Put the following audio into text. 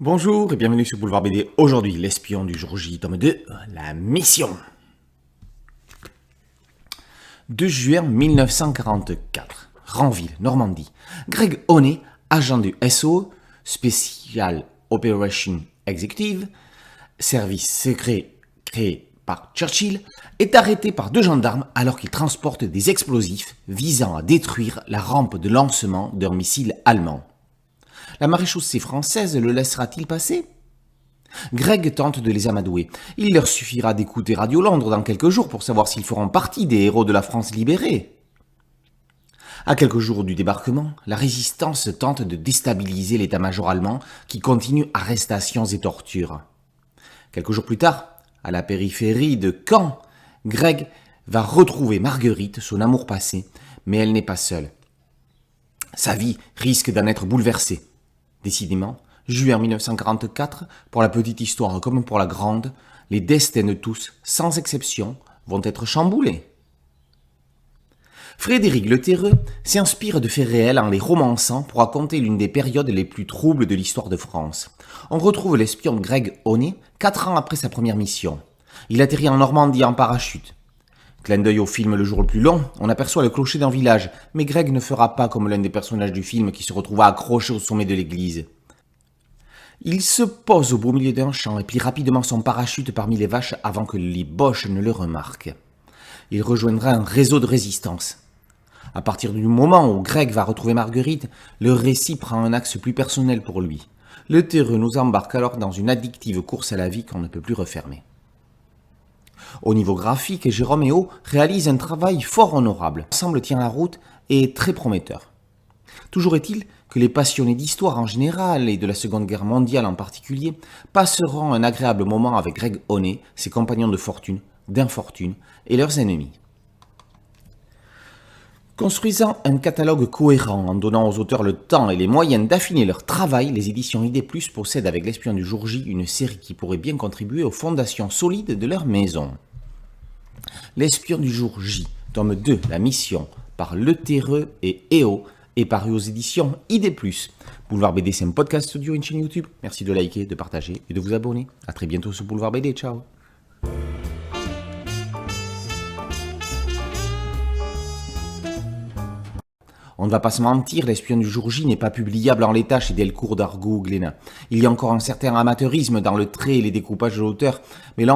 Bonjour et bienvenue sur Boulevard BD. Aujourd'hui, l'espion du jour J, tome 2, la mission. 2 juin 1944, Ranville, Normandie. Greg Honey, agent du SO, Special Operation Executive, service secret créé par Churchill, est arrêté par 2 gendarmes alors qu'il transporte des explosifs visant à détruire la rampe de lancement d'un missile allemand. La maréchaussée française le laissera-t-il passer? Greg tente de les amadouer. Il leur suffira d'écouter Radio Londres dans quelques jours pour savoir s'ils feront partie des héros de la France libérée. À quelques jours du débarquement, la résistance tente de déstabiliser l'état-major allemand qui continue arrestations et tortures. Quelques jours plus tard, à la périphérie de Caen, Greg va retrouver Marguerite, son amour passé, mais elle n'est pas seule. Sa vie risque d'en être bouleversée. Décidément, juin 1944, pour la petite histoire comme pour la grande, les destins de tous, sans exception, vont être chamboulés. Frédéric Le Terreux s'inspire de faits réels en les romançant pour raconter l'une des périodes les plus troubles de l'histoire de France. On retrouve l'espion Greg Honey 4 ans après sa première mission. Il atterrit en Normandie en parachute. Clin d'œil au film Le jour le plus long, on aperçoit le clocher d'un village, mais Greg ne fera pas comme l'un des personnages du film qui se retrouva accroché au sommet de l'église. Il se pose au beau milieu d'un champ et plie rapidement son parachute parmi les vaches avant que les Boches ne le remarquent. Il rejoindra un réseau de résistance. À partir du moment où Greg va retrouver Marguerite, le récit prend un axe plus personnel pour lui. Le Terreux nous embarque alors dans une addictive course à la vie qu'on ne peut plus refermer. Au niveau graphique, Jérôme Héo réalise un travail fort honorable. L'ensemble tient la route et est très prometteur. Toujours est-il que les passionnés d'histoire en général et de la Seconde Guerre mondiale en particulier passeront un agréable moment avec Greg Honey, ses compagnons de fortune, d'infortune et leurs ennemis. Construisant un catalogue cohérent en donnant aux auteurs le temps et les moyens d'affiner leur travail, les éditions ID+ possèdent avec l'espion du jour J une série qui pourrait bien contribuer aux fondations solides de leur maison. L'espion du jour J, tome 2, la mission, par Le Terreux et Héo, est paru aux éditions ID+. Boulevard BD, c'est un podcast audio et une chaîne YouTube. Merci de liker, de partager et de vous abonner. A très bientôt sur Boulevard BD, ciao. On ne va pas se mentir, l'espion du jour J n'est pas publiable en l'état chez Delcourt, Dargaud ou Glénat. Il y a encore un certain amateurisme dans le trait et les découpages de l'auteur, mais là